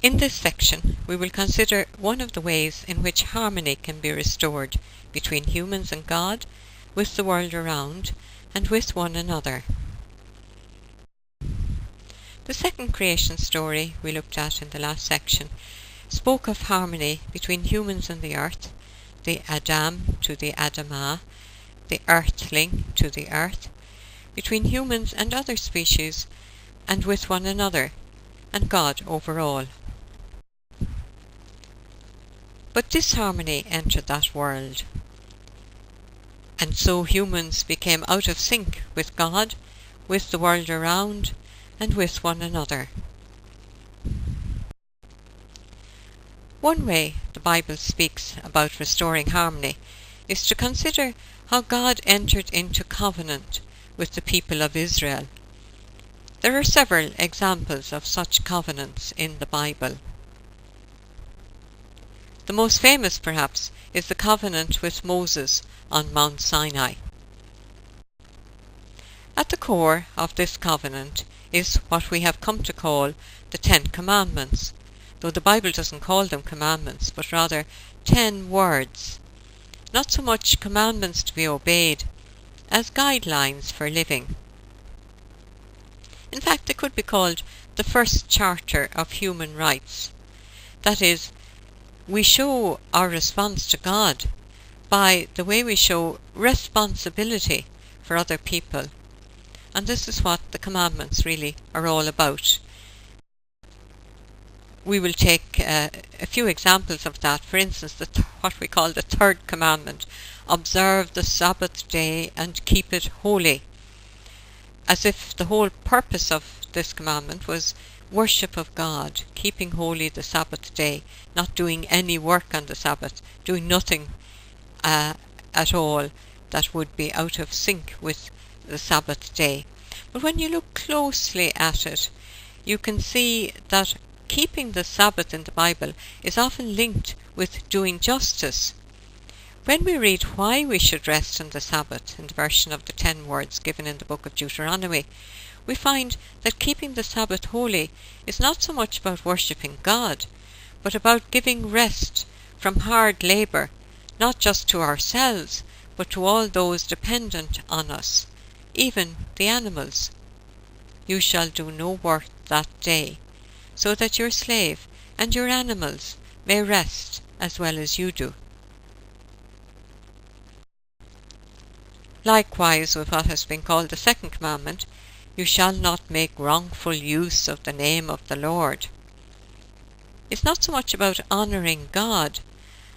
In this section, we will consider one of the ways in which harmony can be restored between humans and God, with the world around, and with one another. The second creation story we looked at in the last section spoke of harmony between humans and the earth, the Adam to the Adamah, the earthling to the earth, between humans and other species, and with one another, and God overall. But disharmony entered that world, and so humans became out of sync with God, with the world around, and with one another. One way the Bible speaks about restoring harmony is to consider how God entered into covenant with the people of Israel. There are several examples of such covenants in the Bible. The most famous, perhaps, is the covenant with Moses on Mount Sinai. At the core of this covenant is what we have come to call the 10 Commandments, though the Bible doesn't call them commandments, but rather 10 words. Not so much commandments to be obeyed, as guidelines for living. In fact, they could be called the first charter of human rights. That is, we show our response to God by the way we show responsibility for other people. And this is what the commandments really are all about. We will take a few examples of that. For instance, what we call the third commandment: observe the Sabbath day and keep it holy. As if the whole purpose of this commandment was worship of God, keeping holy the Sabbath day, not doing any work on the Sabbath, doing nothing at all that would be out of sync with the Sabbath day. But when you look closely at it, you can see that keeping the Sabbath in the Bible is often linked with doing justice. When we read why we should rest on the Sabbath in the version of the 10 words given in the book of Deuteronomy, we find that keeping the Sabbath holy is not so much about worshipping God, but about giving rest from hard labour, not just to ourselves, but to all those dependent on us, even the animals. You shall do no work that day, so that your slave and your animals may rest as well as you do. Likewise, with what has been called the second commandment, you shall not make wrongful use of the name of the Lord. It's not so much about honouring God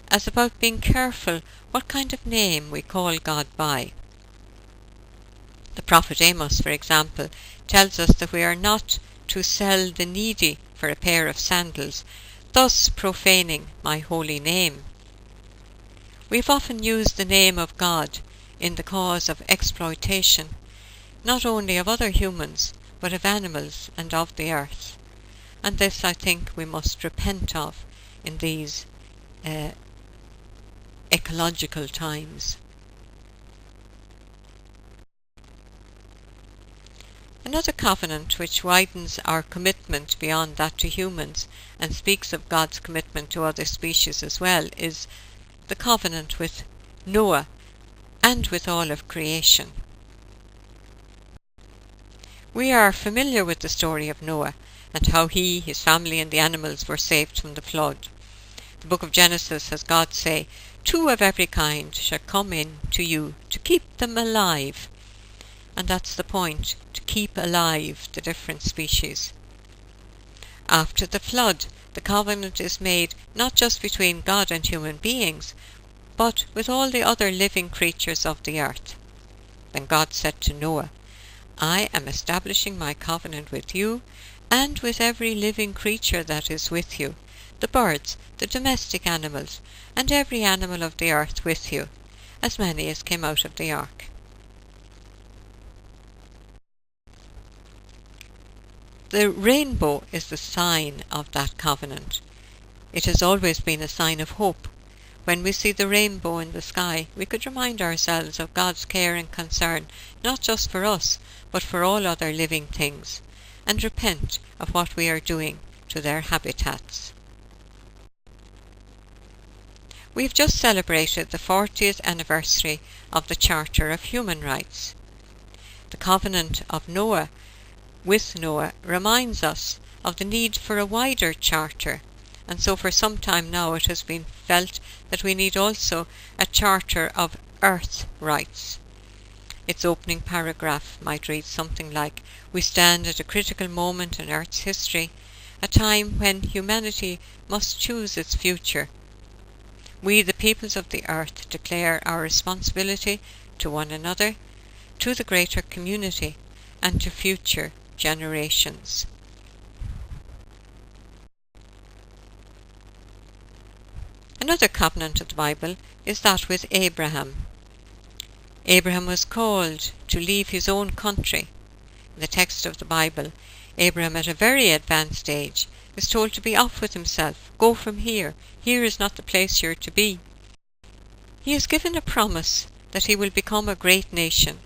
as about being careful what kind of name we call God by. The prophet Amos, for example, tells us that we are not to sell the needy for a pair of sandals, thus profaning my holy name. We've often used the name of God in the cause of exploitation, not only of other humans, but of animals and of the earth. And this, I think, we must repent of in these ecological times. Another covenant which widens our commitment beyond that to humans and speaks of God's commitment to other species as well is the covenant with Noah and with all of creation. We are familiar with the story of Noah and how he, his family and the animals were saved from the flood. The book of Genesis has God say, 2 of every kind shall come in to you to keep them alive. And that's the point, to keep alive the different species. After the flood, the covenant is made not just between God and human beings, but with all the other living creatures of the earth. Then God said to Noah, I am establishing my covenant with you and with every living creature that is with you, the birds, the domestic animals, and every animal of the earth with you, as many as came out of the ark. The rainbow is the sign of that covenant. It has always been a sign of hope. When we see the rainbow in the sky, we could remind ourselves of God's care and concern, not just for us, but for all other living things, and repent of what we are doing to their habitats. We have just celebrated the 40th anniversary of the Charter of Human Rights. The Covenant of Noah with Noah reminds us of the need for a wider charter, and so for some time now it has been felt that we need also a Charter of Earth Rights. Its opening paragraph might read something like, "We stand at a critical moment in Earth's history, a time when humanity must choose its future. We, the peoples of the earth, declare our responsibility to one another, to the greater community, and to future generations." Another covenant of the Bible is that with Abraham. Abraham was called to leave his own country. In the text of the Bible, Abraham at a very advanced age is told to be off with himself. "Go from here. Here is not the place you're to be." He is given a promise that he will become a great nation,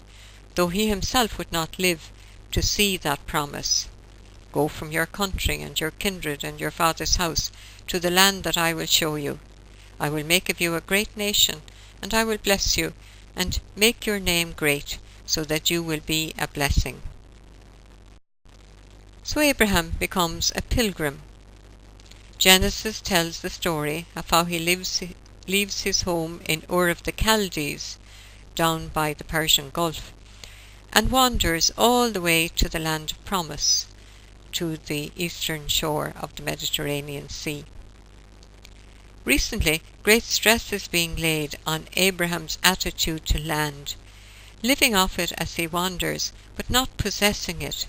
though he himself would not live to see that promise. "Go from your country and your kindred and your father's house to the land that I will show you. I will make of you a great nation, and I will bless you, and make your name great, so that you will be a blessing." So Abraham becomes a pilgrim. Genesis tells the story of how he leaves his home in Ur of the Chaldees, down by the Persian Gulf, and wanders all the way to the land of promise, to the eastern shore of the Mediterranean Sea. Recently, great stress is being laid on Abraham's attitude to land, living off it as he wanders, but not possessing it.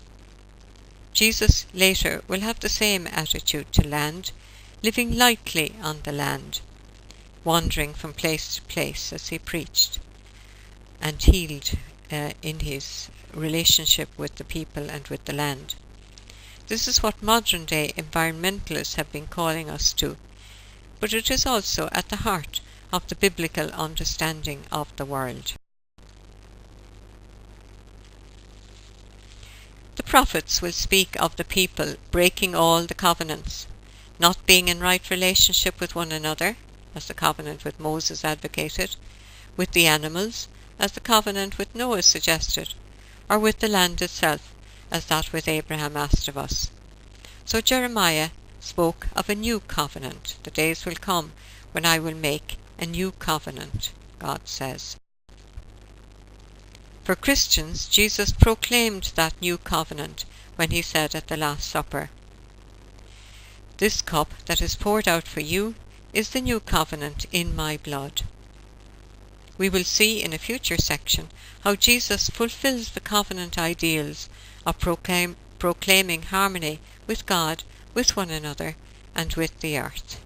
Jesus later will have the same attitude to land, living lightly on the land, wandering from place to place as he preached and healed in his relationship with the people and with the land. This is what modern-day environmentalists have been calling us to, but it is also at the heart of the biblical understanding of the world. The prophets will speak of the people breaking all the covenants, not being in right relationship with one another, as the covenant with Moses advocated, with the animals, as the covenant with Noah suggested, or with the land itself, as that with Abraham asked of us. So Jeremiah spoke of a new covenant. "The days will come when I will make a new covenant," God says. For Christians, Jesus proclaimed that new covenant when he said at the Last Supper, "This cup that is poured out for you is the new covenant in my blood." We will see in a future section how Jesus fulfills the covenant ideals of proclaiming harmony with God, with one another, and with the earth.